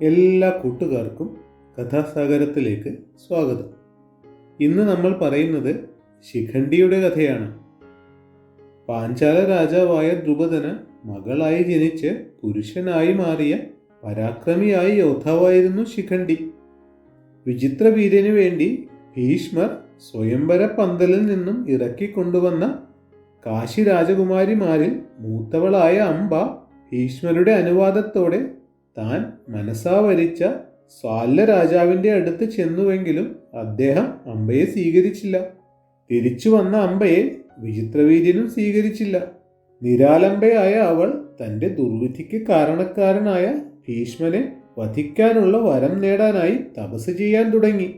എല്ലാ കൂട്ടുകാർക്കും കഥാസാഗരത്തിലേക്ക് സ്വാഗതം. ഇന്ന് നമ്മൾ പറയുന്നത് ശിഖണ്ഡിയുടെ കഥയാണ്. പാഞ്ചാല രാജാവായ ദ്രുപദന് മകളായി ജനിച്ച് പുരുഷനായി മാറിയ പരാക്രമിയായ യോദ്ധാവായിരുന്നു ശിഖണ്ഡി. വിചിത്രവീര്യനു വേണ്ടി ഭീഷ്മർ സ്വയംവര പന്തലിൽ നിന്നും ഇറക്കിക്കൊണ്ടുവന്ന കാശി രാജകുമാരിമാരിൽ മൂത്തവളായ അംബ ഭീഷ്മരുടെ അനുവാദത്തോടെ താൻ മനസ്സാ വരിച്ച സ്വാല്ല രാജാവിൻ്റെ അടുത്ത് ചെന്നുവെങ്കിലും അദ്ദേഹം അംബയെ സ്വീകരിച്ചില്ല. തിരിച്ചു വന്ന അംബയെ വിചിത്രവീര്യനും സ്വീകരിച്ചില്ല. നിരാലംബയായ അവൾ തൻ്റെ ദുർവിധിക്ക് കാരണക്കാരനായ ഭീഷ്മനെ വധിക്കാനുള്ള വരം നേടാനായി തപസ് ചെയ്യാൻ തുടങ്ങി.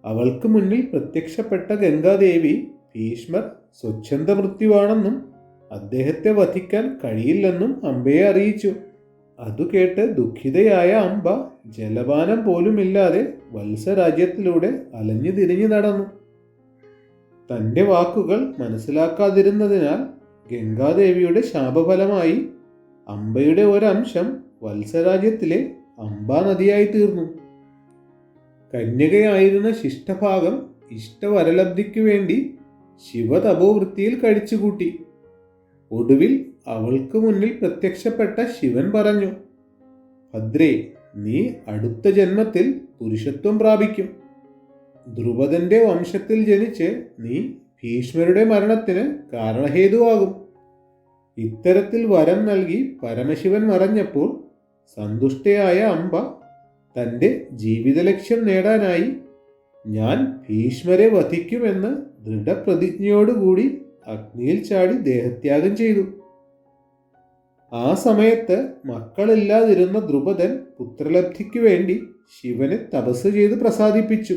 അവൾക്ക് മുന്നിൽ പ്രത്യക്ഷപ്പെട്ട ഗംഗാദേവി ഭീഷ്മർ സ്വച്ഛന്ത മൃത്യുവാണെന്നും അദ്ദേഹത്തെ വധിക്കാൻ കഴിയില്ലെന്നും അംബയെ അറിയിച്ചു. അതു കേട്ട് ദുഃഖിതയായ അംബ ജലപാനം പോലുമില്ലാതെ വത്സരാജ്യത്തിലൂടെ അലഞ്ഞു തിരിഞ്ഞു നടന്നു. തൻ്റെ വാക്കുകൾ മനസ്സിലാക്കാതിരുന്നതിനാൽ ഗംഗാദേവിയുടെ ശാപഫലമായി അംബയുടെ ഒരംശം വത്സരാജ്യത്തിലെ അംബാ നദിയായി തീർന്നു. കന്യകയായിരുന്ന ശിഷ്ടഭാഗം ഇഷ്ടവരലബ്ധിക്കു വേണ്ടി ശിവതപോവൃത്തിയിൽ കഴിച്ചുകൂട്ടി. ഒടുവിൽ അവൾക്ക് മുന്നിൽ പ്രത്യക്ഷപ്പെട്ട ശിവൻ പറഞ്ഞു, ഭദ്രേ, നീ അടുത്ത ജന്മത്തിൽ പുരുഷത്വം പ്രാപിക്കും. ദ്രുപദന്റെ വംശത്തിൽ ജനിച്ച് നീ ഭീഷ്മരുടെ മരണത്തിന് കാരണഹേതുവാകും. ഇത്തരത്തിൽ വരം നൽകി പരമശിവൻ മറഞ്ഞപ്പോൾ സന്തുഷ്ടയായ അംബ തൻ്റെ ജീവിതലക്ഷ്യം നേടാനായി ഞാൻ ഭീഷ്മരെ വധിക്കുമെന്ന് ദൃഢപ്രതിജ്ഞയോടുകൂടി അഗ്നിയിൽ ചാടി ദേഹത്യാഗം ചെയ്തു. ആ സമയത്ത് മക്കളില്ലാതിരുന്ന ദ്രുപദൻ പുത്രലബ്ധിക്ക് വേണ്ടി ശിവനെ തപസ് ചെയ്ത് പ്രസാദിപ്പിച്ചു.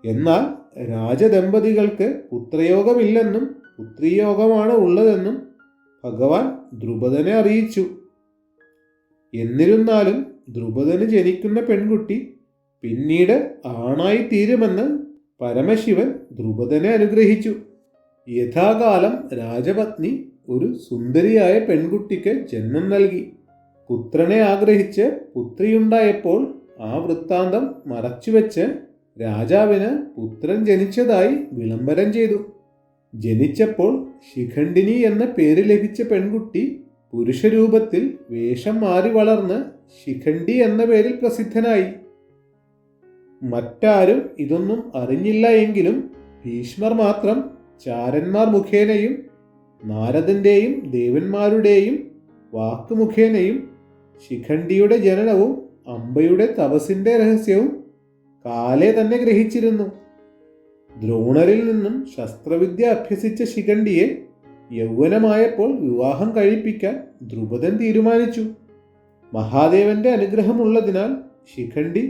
എന്നാൽ രാജദമ്പതികൾക്ക് പുത്രയോഗമില്ലെന്നും പുത്രിയോഗമാണ് ഉള്ളതെന്നും ഭഗവാൻ ദ്രുപദനെ അറിയിച്ചു. എന്നിരുന്നാലും ദ്രുപദന് ജനിക്കുന്ന പെൺകുട്ടി പിന്നീട് ആണായി തീരുമെന്ന് പരമശിവൻ ദ്രുപദനെ അനുഗ്രഹിച്ചു. യഥാകാലം രാജപത്നി ഒരു സുന്ദരിയായ പെൺകുട്ടിക്ക് ജന്മം നൽകി. പുത്രനെ ആഗ്രഹിച്ച് പുത്രിയുണ്ടായപ്പോൾ ആ വൃത്താന്തം മറച്ചുവെച്ച് രാജാവിന് പുത്രൻ ജനിച്ചതായി വിളംബരം ചെയ്തു. ജനിച്ചപ്പോൾ ശിഖണ്ഡിനി എന്ന പേര് ലഭിച്ച പെൺകുട്ടി പുരുഷരൂപത്തിൽ വേഷം മാറി വളർന്ന് ശിഖണ്ഡി എന്ന പേരിൽ പ്രസിദ്ധനായി. മറ്റാരും ഇതൊന്നും അറിഞ്ഞില്ല എങ്കിലും ഭീഷ്മർ മാത്രം ചാരന്മാർ മുഖേനയും നാരദന്റെയും ദേവന്മാരുടെയും വാക്കുമുഖേനയും ശിഖണ്ഡിയുടെ ജനനവും അംബയുടെ തപസ്സിന്റെ രഹസ്യവും കാലേ തന്നെ ഗ്രഹിച്ചിരുന്നു. ദ്രോണരിൽ നിന്നും ശസ്ത്രവിദ്യ അഭ്യസിച്ച ശിഖണ്ഡിയെ യൗവനമായപ്പോൾ വിവാഹം കഴിപ്പിക്കാൻ ദ്രുപദൻ തീരുമാനിച്ചു. മഹാദേവന്റെ അനുഗ്രഹമുള്ളതിനാൽ ശിഖണ്ഡി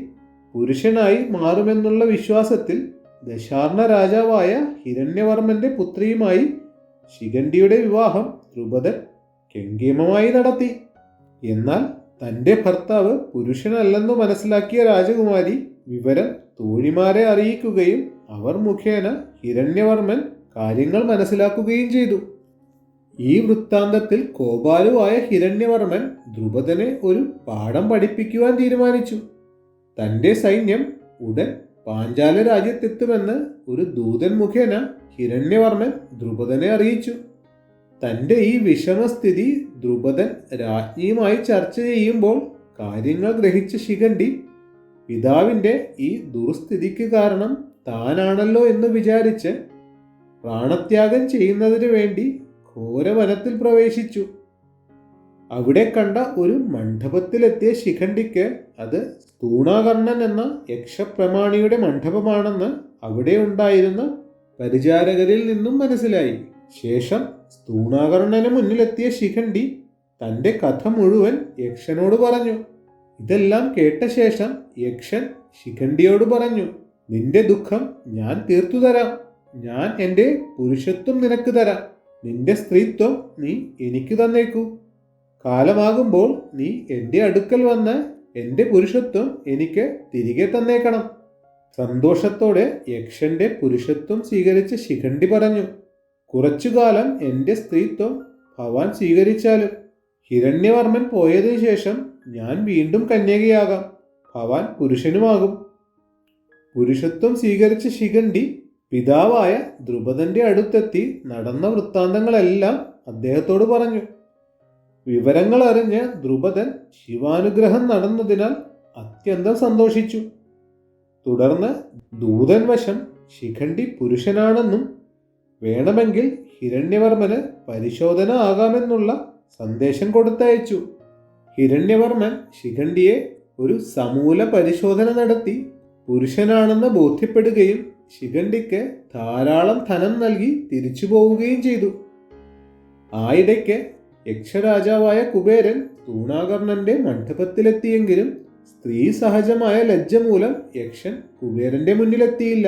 പുരുഷനായി മാറുമെന്നുള്ള വിശ്വാസത്തിൽ ദശാർണ രാജാവായ ഹിരണ്യവർമ്മന്റെ പുത്രിയുമായി ശിഖണ്ഡിയുടെ വിവാഹം ദ്രുപദൻ കെങ്കേമമായി നടത്തി. എന്നാൽ തൻ്റെ ഭർത്താവ് പുരുഷനല്ലെന്നു മനസ്സിലാക്കിയ രാജകുമാരി വിവരം തോഴിമാരെ അറിയിക്കുകയും അവർ മുഖേന ഹിരണ്യവർമ്മൻ കാര്യങ്ങൾ മനസ്സിലാക്കുകയും ചെയ്തു. ഈ വൃത്താന്തത്തിൽ കോപാലുവായ ഹിരണ്യവർമ്മൻ ദ്രുപദനെ ഒരു പാഠം പഠിപ്പിക്കുവാൻ തീരുമാനിച്ചു. തൻ്റെ സൈന്യം ഉടൻ പാഞ്ചാല രാജ്യത്തെത്തുമെന്ന് ഒരു ദൂതൻ മുഖേന ഹിരണ്യവർമ്മൻ ദ്രുപദനെ അറിയിച്ചു. തൻ്റെ ഈ വിഷമസ്ഥിതി ദ്രുപദൻ രാജ്ഞിയുമായി ചർച്ച ചെയ്യുമ്പോൾ കാര്യങ്ങൾ ഗ്രഹിച്ച ശിഖണ്ഡി പിതാവിൻ്റെ ഈ ദുർസ്ഥിതിക്ക് കാരണം താനാണല്ലോ എന്ന് വിചാരിച്ച് പ്രാണത്യാഗം ചെയ്യുന്നതിന് വേണ്ടി ഘോരവനത്തിൽ പ്രവേശിച്ചു. അവിടെ കണ്ട ഒരു മണ്ഡപത്തിലെത്തിയ ശിഖണ്ഡിക്ക് അത് സ്തൂണാകർണൻ എന്ന യക്ഷപ്രമാണിയുടെ മണ്ഡപമാണെന്ന് അവിടെ ഉണ്ടായിരുന്ന പരിചാരകരിൽ നിന്നും മനസ്സിലായി. ശേഷം സ്തൂണാകർണന് മുന്നിലെത്തിയ ശിഖണ്ഡി തൻ്റെ കഥ മുഴുവൻ യക്ഷനോട് പറഞ്ഞു. ഇതെല്ലാം കേട്ട ശേഷം യക്ഷൻ ശിഖണ്ഡിയോട് പറഞ്ഞു, നിന്റെ ദുഃഖം ഞാൻ തീർത്തു തരാം. ഞാൻ എൻ്റെ പുരുഷത്വം നിനക്ക് തരാം. നിന്റെ സ്ത്രീത്വം നീ എനിക്ക് തന്നേക്കൂ. കാലമാകുമ്പോൾ നീ എൻ്റെ അടുക്കൽ വന്ന് എൻ്റെ പുരുഷത്വം എനിക്ക് തിരികെ തന്നേക്കണം. സന്തോഷത്തോടെ യക്ഷന്റെ പുരുഷത്വം സ്വീകരിച്ച ശിഖണ്ഡി പറഞ്ഞു, കുറച്ചുകാലം എൻ്റെ സ്ത്രീത്വം ഭവാൻ സ്വീകരിച്ചാലും. ഹിരണ്യവർമ്മൻ പോയതിനു ശേഷം ഞാൻ വീണ്ടും കന്യകയാകാം, ഭവാൻ പുരുഷനുമാകും. പുരുഷത്വം സ്വീകരിച്ച ശിഖണ്ഡി പിതാവായ ദ്രുപദന്റെ അടുത്തെത്തി നടന്ന വൃത്താന്തങ്ങളെല്ലാം അദ്ദേഹത്തോട് പറഞ്ഞു. വിവരങ്ങൾ അറിഞ്ഞ് ദ്രുപദൻ ശിവാനുഗ്രഹം നടന്നതിനാൽ അത്യന്തം സന്തോഷിച്ചു. തുടർന്ന് ദൂതൻ വശം ശിഖണ്ഡി പുരുഷനാണെന്നും വേണമെങ്കിൽ ഹിരണ്യവർമ്മന് പരിശോധന ആകാമെന്നുള്ള സന്ദേശം കൊടുത്തയച്ചു. ഹിരണ്യവർമ്മൻ ശിഖണ്ഡിയെ ഒരു സമൂല പരിശോധന നടത്തി പുരുഷനാണെന്ന് ബോധ്യപ്പെടുകയും ശിഖണ്ഡിക്ക് ധാരാളം ധനം നൽകി തിരിച്ചു പോവുകയും ചെയ്തു. ആയിടയ്ക്ക് യക്ഷരാജാവായ കുബേരൻ തൂണാകർണന്റെ മണ്ഡപത്തിലെത്തിയെങ്കിലും സ്ത്രീ സഹജമായ ലജ്ജ മൂലം യക്ഷൻ കുബേരന്റെ മുന്നിലെത്തിയില്ല.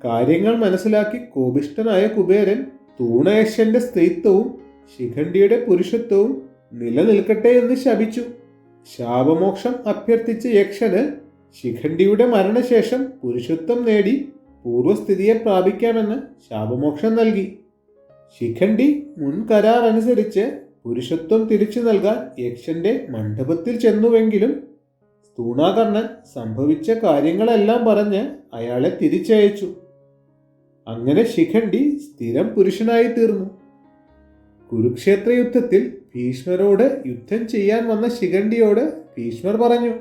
കാര്യങ്ങൾ മനസ്സിലാക്കി കോപിഷ്ഠനായ കുബേരൻ തൂണയക്ഷന്റെ സ്ത്രീത്വവും ശിഖണ്ഡിയുടെ പുരുഷത്വവും നിലനിൽക്കട്ടെ എന്ന് ശപിച്ചു. ശാപമോക്ഷം അഭ്യർത്ഥിച്ച യക്ഷന് ശിഖണ്ഡിയുടെ മരണശേഷം പുരുഷത്വം നേടി പൂർവ്വസ്ഥിതിയെ പ്രാപിക്കാമെന്ന് ശാപമോക്ഷം നൽകി. ശിഖണ്ഡി മുൻ കരാർ അനുസരിച്ച് പുരുഷത്വം തിരിച്ചു നൽകാൻ യക്ഷന്റെ മണ്ഡപത്തിൽ ചെന്നുവെങ്കിലും തൂണാകർണൻ സംഭവിച്ച കാര്യങ്ങളെല്ലാം പറഞ്ഞ് അയാളെ തിരിച്ചയച്ചു. അങ്ങനെ ശിഖണ്ഡി സ്ഥിരം പുരുഷനായി തീർന്നു. കുരുക്ഷേത്ര യുദ്ധത്തിൽ ഭീഷ്മരോട് യുദ്ധം ചെയ്യാൻ വന്ന ശിഖണ്ഡിയോട് ഭീഷ്മർ പറഞ്ഞു,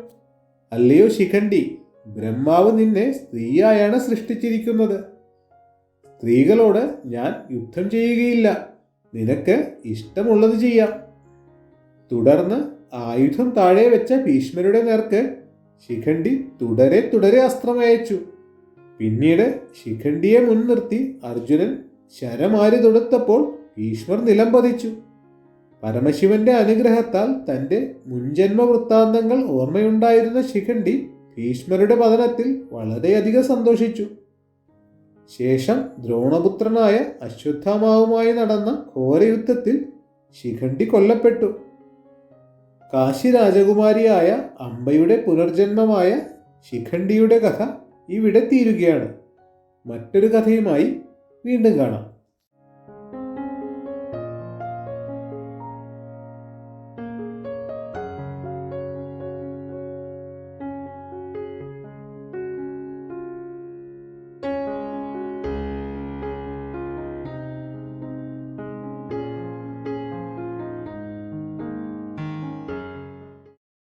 അല്ലയോ ശിഖണ്ഡി, ബ്രഹ്മാവ് നിന്നെ സ്ത്രീയായാണ് സൃഷ്ടിച്ചിരിക്കുന്നത്. സ്ത്രീകളോട് ഞാൻ യുദ്ധം ചെയ്യുകയില്ല, നിനക്ക് ഇഷ്ടമുള്ളത് ചെയ്യാം. തുടർന്ന് ആയുധം താഴെ വെച്ച ഭീഷ്മരുടെ നേർക്ക് ശിഖണ്ഡി തുടരെ അസ്ത്രമയച്ചു. പിന്നീട് ശിഖണ്ഡിയെ മുൻനിർത്തി അർജുനൻ ശരമാരി തൊടുത്തപ്പോൾ ഭീഷ്മർ നിലംപതിച്ചു. പരമശിവന്റെ അനുഗ്രഹത്താൽ തൻ്റെ മുൻജന്മ വൃത്താന്തങ്ങൾ ഓർമ്മയുണ്ടായിരുന്ന ശിഖണ്ഡി ഭീഷ്മരുടെ പതനത്തിൽ വളരെയധികം സന്തോഷിച്ചു. ശേഷം ദ്രോണപുത്രനായ അശ്വത്ഥാമാവുമായി നടന്ന ഘോരയുദ്ധത്തിൽ ശിഖണ്ഡി കൊല്ലപ്പെട്ടു. കാശി രാജകുമാരിയായ അംബയുടെ പുനർജന്മമായ ശിഖണ്ഡിയുടെ കഥ ഇവിടെ തീരുകയാണ്. മറ്റൊരു കഥയുമായി വീണ്ടും കാണാം.